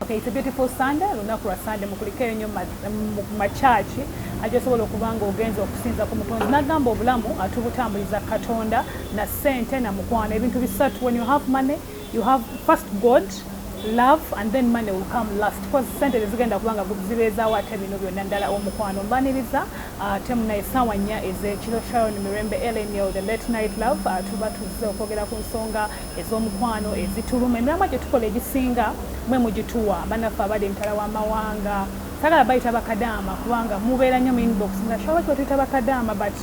Okay, it's a beautiful Sunday. Lunaku lwa Sunday mukulikere nnyo machachi ajosobola okubanga ogenza okusinza ku Mutonzi n'agamba obulamu atubutambuliza Katonda na ssente na mukwano ebintu bisatu. When you have money, you have first God, love, and then money will come last. Because sente zigenda kubanga zibeezaawo ate bino byonna ndala omukwano mbaniriza temu naye essaawa nnya ez'ekiro Sharon Mirembe Ellen the late night love tuba tuzze okwogera ku nsonga ez'omukwano ezituluma emiramu gye tukola egisinga mwe mugituwa bannaffe abali emitala w'amawanga sagala bayita bakadaama kubanga mubeera nnyo mu inbox nga shawa kyotuyita bakadaama but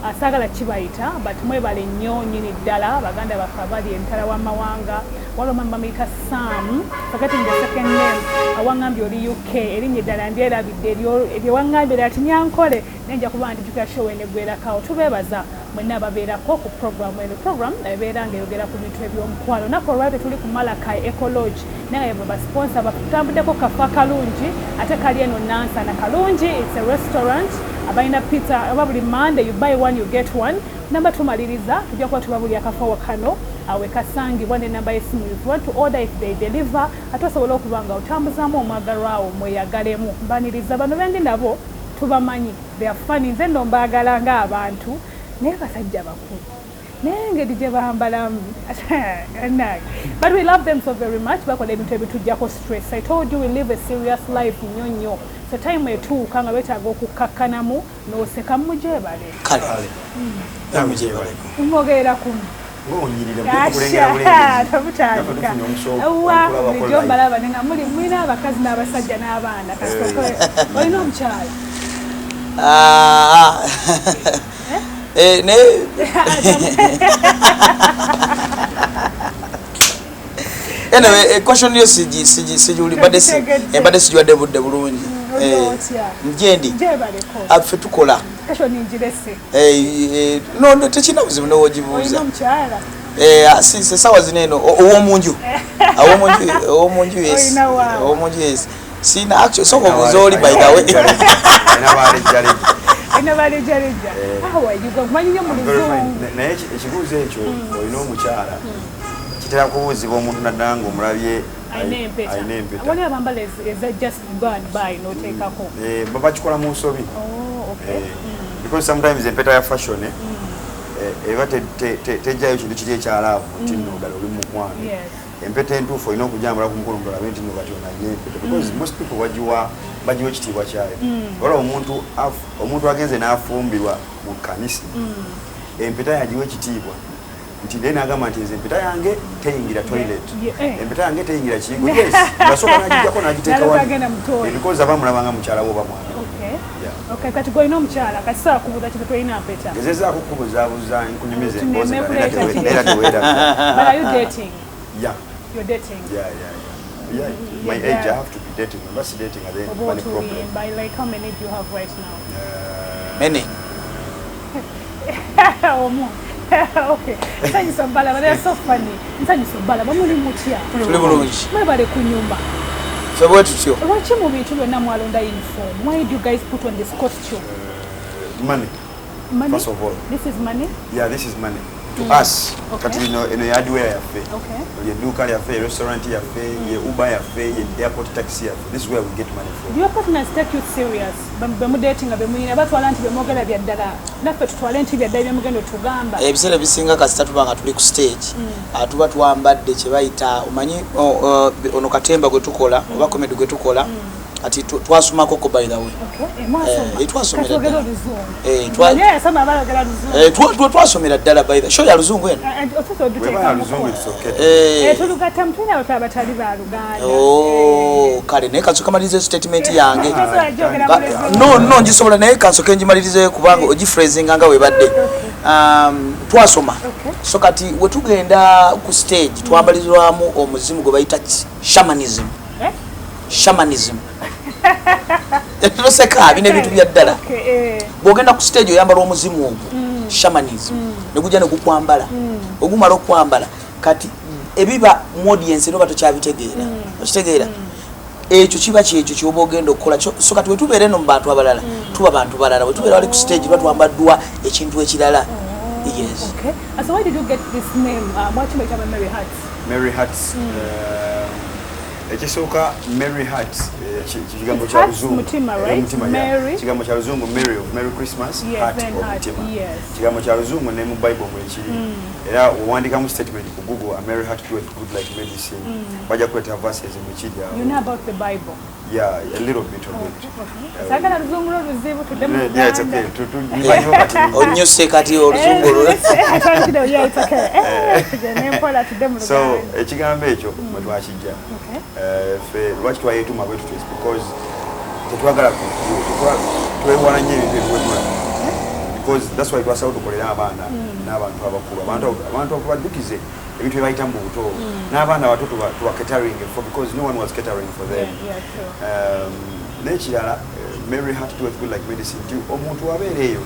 asagala kibayita but mwebale nnyo nnyini ddala baganda baffe abali emitala w'amawanga waliwo mama muyita Sam fakati nga second name awaŋŋambye oli UK erinnya eddala ndyerabidde eryowaŋŋambye ati nyankole nenja kuba ndijjukira show enegwerakawo tubeebaza mwenna ababeerako ku program eno program ebeera ng'eyogera ku bintu eby'omukwano naku olwaliro tuli ku Malakai Ecology naye basponsa batambuddeko kafa kalungi ate kali eno nansana kalungi. It's a restaurant abalina pizza oba buli Monday you buy one you get one. Namba tumaliriza tujja kuba tubabulya akafawo kano awe kasangibwa ne namba y'essimu. If you want to order, if they deliver, ate osobola okubanga otambuzaamu omwagalwawo mweyagalemu. Mbaniriza bano bendi nabo tubamanyi, they are funny. Nze nno mbaagala ng'abantu naye basajja bakulu naye engeri gye bambalamu but we love them so very much. Bakola ebintu ebitujjako stress. I told you we live a serious life nnyo nnyo, so time etuuka nga beetaaga okukakkanamu n'oseka mujebale kale namujebale mwogerera kumu bulijjo mbalaba nga mulina abakazi n'abasajja n'abaana olina omukyala anyway, question yo sijuli bade sijuwadde budde bulungi mjendi afe tukola kasho ninjirese no tekina buzibu n'owogibuuza si sawa zineno owomunju yes sina actually so obuzoli by the way how are you going manyiyo mulizungu naye ekibuuzo ekyo olina omukyala kitera kubuuzibwa omuntu naddala ng'omulabye ayina empeta wali abambala eza just go and buy n'oteekako bakikola mu nsobi because sometimes empeta ya fashion eba tejjayo kintu kiri ekyalaavu nti nno ddala oli mukwano empeta entuufu olina okujambula ku mukono mulabe nti nno kati onayina empeta because most people bagiwa ekitiibwa kyayo wala omuntu agenze n'afumbirwa mu kanisa empeta yagiwa ekitiibwa nti naye n'agamba nti nze empeta yange teyingira toilet empeta yange teyingira kiyigo yes nasooka n'agijjako n'agiteeka wali because aba mulabanga mukyala wo bamwana okay kati golina omukyala kati saa kubuuza kiti tolina mpeta gezezaako okukubuzaabuza nkunyumiza emboozi era teweeraba but are you dating? Yeah. You're dating? Yeah. My age, I have to be dating. I'm not dating at the end. Money problem. By like how many do you have right now? Many. Okay. Nsanyusa Sombala, but they're so funny. Nsanyusa Sombala, bamuli mutya. Tuli bulungi. Mwebale ku nyumba. Febwe tutyo. Lwaki mu bintu byonna mwalonda uniform? Why do you guys put on this costume? Money. Money? First of all. This is money? Yeah, this is money. To us, kati eno yardware yaffe. Okay. Ye duka yaffe, restaurant yaffe, ye Uber yaffe, ye airport taxi yaffe. This is where we get money from. Do your partners take you serious? Bemu dating bemuyina batwala nti bemogera bya ddala. Naffe tutwale nti bya ddala byemugendo tugamba. Ebiseera bisinga kasita tubanga tuli ku stage. Tuba twambadde kye bayita omanyi ono katemba gwe tukola oba comedy gwe tukola. Ati twasomako ko by the way. Okay. Twasomera. Twasomera ddala by the show ya luzungu eno. Kale naye kansoka malirize statement yange. No ngisobola naye kansoka ngimalirize kubanga ogiphrasing nga webadde. Twasoma. So kati we tugenda ku stage twambalizwamu omuzimu gwe bayita shamanism. Shamanism. Etoseka bine bitu bya ddala. Bwogenda ku stage oyambala omuzimu ogwo. Shamanism. Negujja ne kukwambala. Ogumala okwambala kati ebiba mu audience no bato kyabitegeera. Okitegeera. Ekyo kiba kyekyo kyoba ogenda okukola. So kati we tubeere no mu bantu abalala. Tuba bantu balala. We tubeera wali ku stage batwambaddwa ekintu ekirala. Yes. Okay. So why did you get this name? What you make Mary Hats? Mary Hats. ekisooka Mary Heart kigambo kya luzungu Mary kigambo kya luzungu Mary of Merry Christmas Heart of Mutima kigambo kya luzungu ne mu Bible mwekiri era wandika mu statement ku Google a Mary Heart doeth good like medicine bajja kweta verses mwekiri you know about the Bible yeah a little bit of it sagala luzungu luzibu tudemu yeah it's okay onyose kati oluzungu yeah it's okay so ekigambo ekyo mwetwakijja fe lwaki twayetuma bwetu because tetwagala twewana nnyo ebintu ebiwemula because that's why twasawo tukolera abaana n'abantu abakulu abantu okubaddukize ebintu byebayita mu buto n'abaana bato tuba catering for because no one was catering for them n'ekirala Mary Heart doeth good like medicine nti omuntu abeera eyo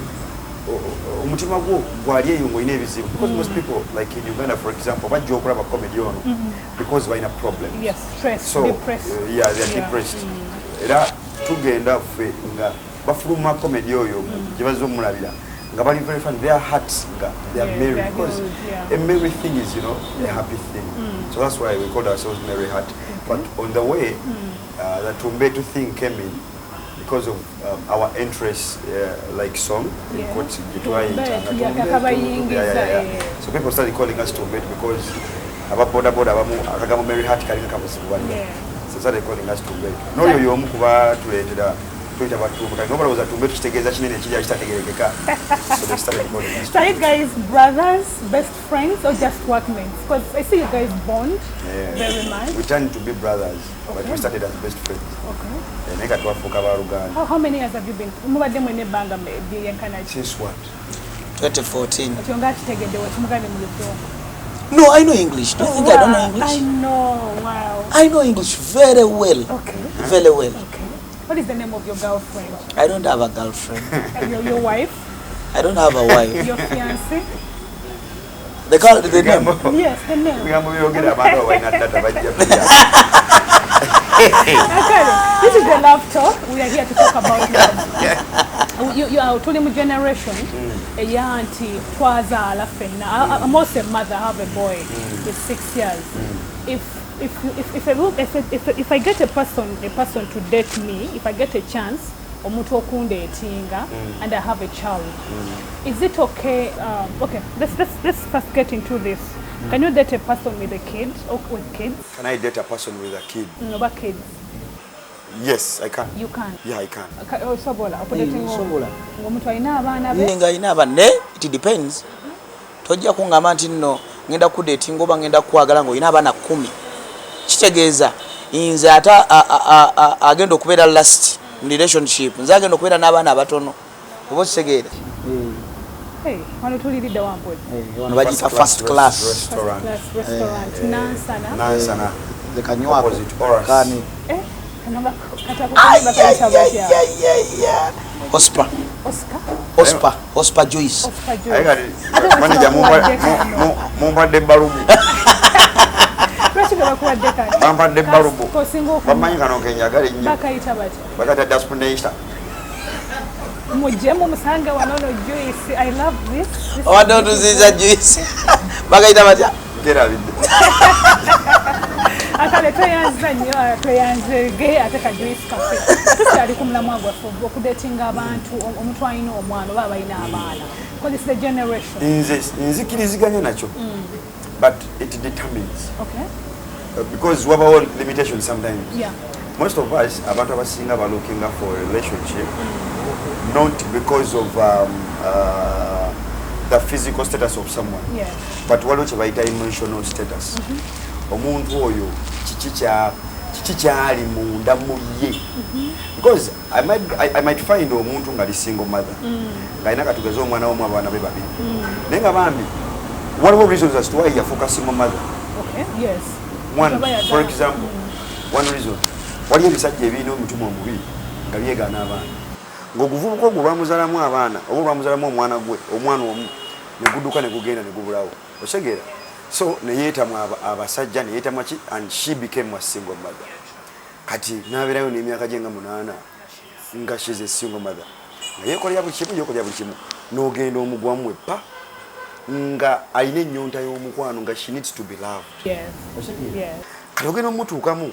umutima gwo gwali eyo ng'olina ebizibu because most people like in Uganda for example bajja okulaba comedy ono because balina problem depressed they are depressed era tugenda ffe nga bafuluma comedy oyo gye bazze omulabira nga bali very fun their hearts nga they are merry because a merry thing is a happy thing so that's why we called ourselves Merry Heart but on the way the Tumbetu thing came in because of our interest like song so people started calling us Tumbetu because ababoda abamu akagamo Merry Heart kalinga kabusibuwani so started calling us Tumbetu noyo yomu kuba tuletera twita batumba kandi nobala uza Tumbetu kitegeeza kinene kijja kitategerekeka so they started calling us so you guys brothers best friends or just workmates because I see you guys bond very much we turned to be brothers but we started as best friends neka twafuka baruganda how many years have you been mubadde mwene banga yenkana since what 2014 otyonga kitegedde wakimugane mu luzungu no I know English don't think I don't know English I know wow I know English very well very well what is the name of your girlfriend I don't have a girlfriend your wife I don't have a wife your fiancé the name yes the name bigambo byogera abantu abalina data bajja this is the love talk we are here to talk about love you are tuli mu generation eyanti twazaala fenna I'm also a mother I have a boy with 6 years if I get a person to date me if I get a chance omuntu okundeetinga and I have a child is it okay okay let's first get into this can you date a person with a kid or with kids can I date a person with a kid no but kids yes I can you can yeah I can osobola okudatinga omuntu alina abaana be nga alina abaana it depends tojja kungamba nti nno ngenda kudatinga oba ngenda kukwagala ng'olina abaana 10 kitegeeza nze ata agenda okubeera last relationship nze agenda okubeera n'abaana abatono oba okitegeera wano tuliridde wampozi wano bagiyita first class restaurant Nansana the kanywako kani Ospa Joyce manager mumbadde balubu bampadde balubu bamanyi kano kenjagala ennyo bakata dasponation mujemu musange wanono Joyce I love this owadontuziza Joyce bakayita batya ngerabidde akale tweyanza nnyo tweyanzege ate ka Joyce cafe tukyali ku mulamwa gwaffe okudatinga abantu omuntu alina omwana oba abalina abaana because it's the generation nze nzikiriziganya nakyo but it determines because wabawo limitation sometimes most of us abantu abasinga are looking for a relationship not because of the physical status of someone but waliwo kye bayita emotional status omuntu oyo kiki kyali munda mu ye because I might find omuntu nga single mother ng'alina katugeze omwana w'omu abaana be babiri naye nga bambi waliwo reasons as to why yafuuka single mother one for example one reason waliyo ebisajja ebirina omutima omubi nga byegaana abaana ng'oguvubuka ogwo lwamuzaalamu abaana oba lwamuzaalamu omwana gwe omwana omu ne gudduka ne gugenda ne gubulawo otegeera so ne yeetamu abasajja ne yeetamu ki and she became a single mother kati n'abeerayo n'emyaka gye nga 8 nga she's a single mother nga yeekolera buli kimu n'ogenda omugwamu eppa nga alina ennyonta y'omukwano nga she needs to be loved kati ogenda omutuukamu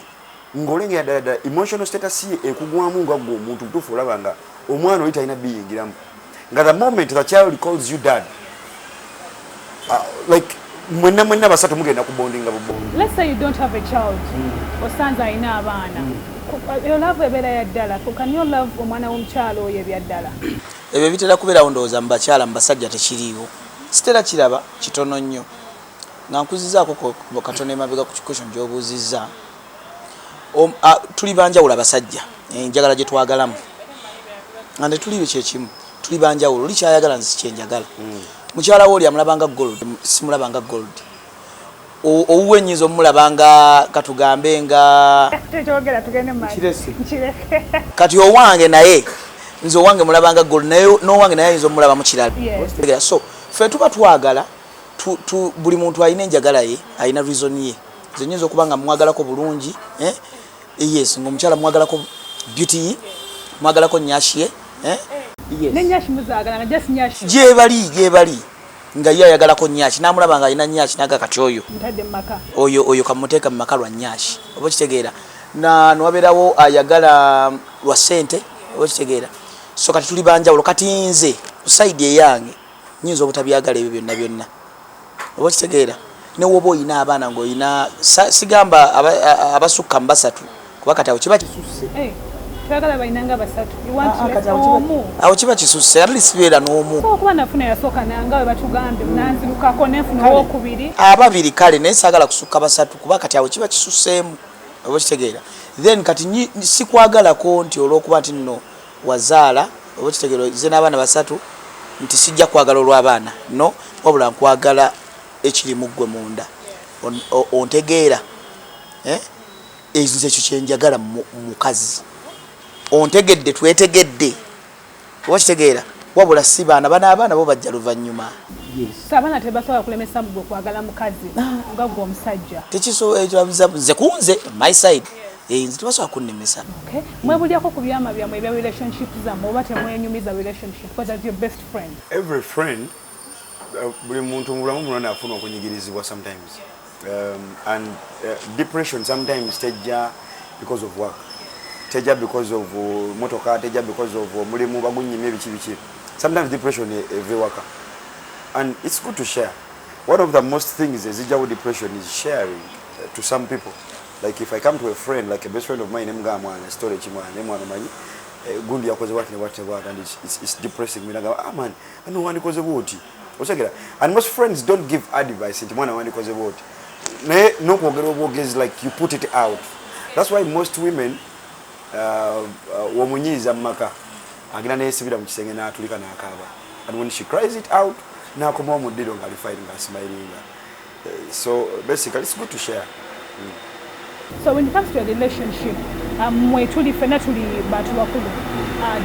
ngolengera ddala emotional status ye ekugwamu nga gwe omuntu mutuufu olaba nga omwana oli talina biyingiramu nga the moment the child calls you dad like mwenna basatu mugenda kubondinga bubondi. Let's say you don't have a child osanze alina abaana your love ebeera ya ddala can you love omwana w'omukyalo oyo ebya ddala ebyo bitera kubeerawo ndowooza mu bakyala mu basajja tekiriiwo sitera kiraba kitono nnyo nga nkuzizaako katono emabega ku question gy'obuuzizza tuli banjawulo abasajja enjagala gye twagalamu nga ne tuli kyekimu tuli banjawulo oli kyayagala nzi kyenjagala mukyala wo oli amulabanga gold simulabanga gold owuwe ennyinza omulabanga katugambe nga kati owange naye nze owange mulabanga gold naye n'owange naye ayinza omulaba mu kirala so ffe tuba twagala buli muntu alina enjagala ye alina reason ye nze nyinza okuba nga mwagalako bulungi yes ng'omukyala mwagalako beauty mwagalako nyashi ye gyebali nga ye ayagalako nyashi namulaba nga alina nyashi naga kati oyo kamuteeka mu maka lwa nyashi oba kitegeera nwabeerawo ayagala lwa ssente oba kitegeera so kati tuli banjawulo kati nze kusaidi eyange nyinza obutabyagala ebyo byonna oba kitegeera newoba oyina abaana ng'oyina sigamba abasukka mu basatu kuba kati awo kiba kisusse twagala bainanga basatu awo kiba kisusse at least beera n'omu okuba nafuna yasooka nange we batugambye nanzirukako nenfuna owokubiri ababiri kale naye saagala kusukka basatu kuba kati awo kiba kisusseemu oba kitegeera then kati sikwagalako nti olw'okuba nti nno wazaala oba kitegeera ze n'abaana basatu nti sijja kwagala olw'abaana no wabula nkwagala ekiri mu ggwe munda ontegeera nze ekyo kyenjagala mukazi ontegedde twetegedde oba kitegeera wabula si baana abaana bo bajja luvannyuma abaana tebasobola kulemesa mu gwe kwagala mukazi nga gwe omusajja tekisobola nze kunze my side nze tebasobola kunnemesa mwebulyako ku byama byammwe ebya relationship zammwe oba temwenyumiza relationship because that's your best friend every friend buli muntu mu bulamu muno afuna okunyigirizibwa sometimes and depression sometimes tejja because of work tejja because of motoka tejja because of mulimu bagunyimye biki sometimes depression every worker and it's good to share one of the most things ezijja with depression is sharing to some people like if I come to a friend like a best friend of mine nemga mwana story chimwana mwana manyi gundi yakoze what and it's depressing me naga man ano wani koze buti osegera and most friends don't give advice nti mwana wani koze buti no kwogera obwogezi like you put it out that's why most women womunyiza maka agina nesibira mu kisenge n'atulika n'akaaba and when she cries it out n'akomawo mu ddiro nga alifight nga smiling so basically it's good to share So when it comes to a relationship, mwe tuli fena tuli bantu bakulu.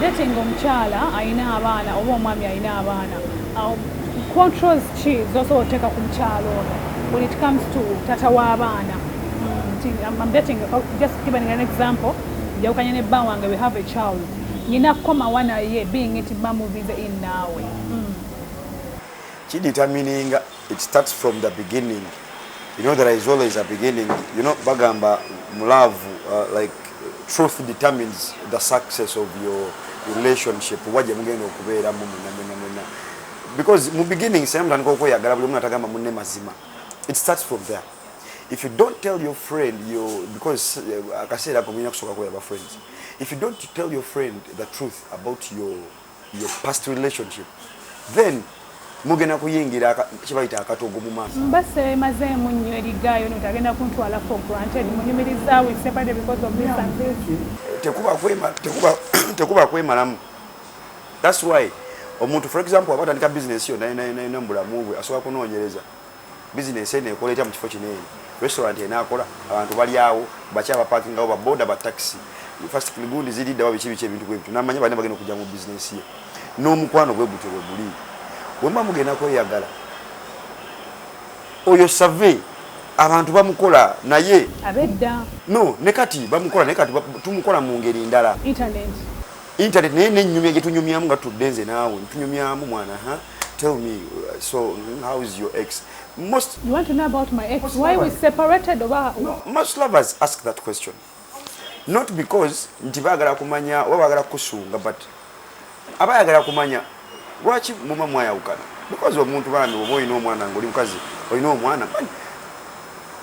Dating omukyala ayina abaana oba omwami ayina abaana. Controls chi zoso oteka ku mukyala ono when it comes to tata w'abaana. I'm dating, just giving an example. Jawukanye ne bba wange we have a child. Nyina koma wana ye being it ba movies in nawe. Determining it starts from the beginning. You know there is always a beginning. You know bagamba love like truth determines the success of your relationship. Waje mugenda okubeera mu munna. Because mu beginning same than koko yagala buli muntu atagamba munne mazima. It starts from there. If you don't tell your friend because akasera kumenya kusoka kwa your friends. If you don't tell your friend the truth about your past relationship, then mugena kuyingira kibaita akatogo mu maaso mbase maze munyo erigayo notagenda kuntwala for granted munyumiriza we separated because of this and this tekuba kwemalamu. That's why omuntu for example abatandika business yo na mbulamu bwe asoka kunoonyereza business ene ekoleta mu kifo kinene restaurant ene akola abantu bali awo bakyaba parking awo ba boda ba taxi first kligundi zidida wabichi ebintu kwebyo namanya bane bagenda kujja mu business ye n'omukwano gwe gutero buli wema mugenda kweyagala oyo survey abantu bamukola naye abedda no nekati bamukola nekati tumukola mu ngeri ndala internet ne nyumya getunyumyamu nga tudenze naawe tunyumyamu mwana tell me so how is your ex you want to know about my ex why we separated over most lovers ask that question not because nti baagala kumanya oba baagala kusunga, but abayagala kumanya lwaki muma mwayawukana, because omuntu bambi oba olina omwana ng'oli mukazi olina omwana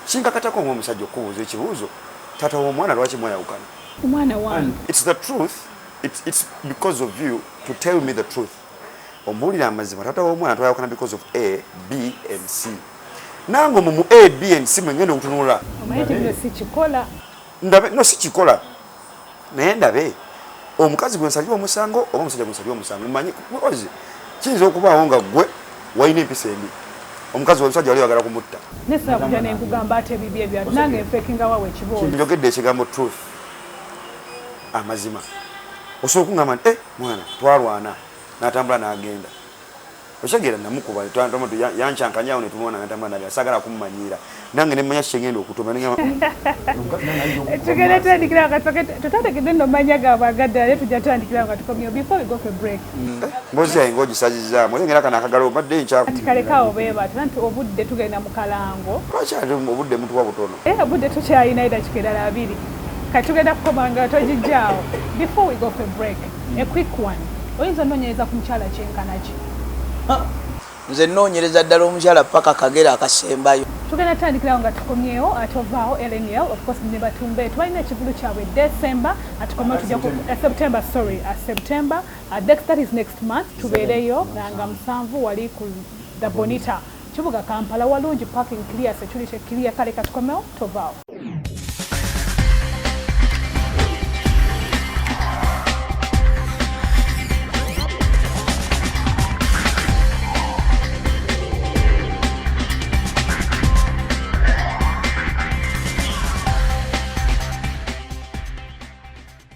kinkakatako ng'omusajja okubuuza ekibuuzo, taata w'omwana lwaki mwayawukana? Omwana wange. It's the truth. It's because of you to tell me the truth. Ombuulira amazima, taata w'omwana twayawukana because of A, B and C. Nange mu A, B and C mwengenda okutunula. Omanyi tebyo si kikola. Ndabe no si kikola. Naye ndabe omukazi gwe nsalira omusango oba omusajja gwe nsalira omusango mmanyi because kiyinza okubaawo nga gwe walina empisa embi. Omukazi omusajja wali wagala kumutta. Nesa kujja ne nkugamba ate bibye ebyo nange mpekinga wawe ekibuuzo. Njogedde ekigambo truth. Amazima. Osobola okungamba nti mwana twalwana n'atambula n'agenda. Oshagera namukuba twantomoto yanchankanyawo ne tumona ngantambula n'agenda sagala kumumanyira. Nange ne mmanya kigenda okutuma ninga. Tugenda tandikira tutandikira ndo manya gabagadde ale tujja tandikira nga tukomye before we go for break. Mbozi ayi ngoji saziza mulengera kana akagalo badde ncha. Tikalekawo beba tanti obudde tugenda mu kalango. Lwaki obudde muntu wa butono? Obudde tukyayina ida kikera 2. Katugenda kukomanga tojijjaawo. Before we go for break, a quick one. Oyinza nonyereza ku mukyala kyenkana ki? Nze nnoonyereza ddala omukyala paka Kagera akasembayo. Tugenda tandikirawo nga tukomyewo atovaawo LNL, of course ne batumbe twalina ekivulu kyabwe December atukomyewo tujja ku September that is next month tubeereyo nga 7 wali ku The Bonita kibuga Kampala walungi parking clear security clear kale katukomyewo tovaawo.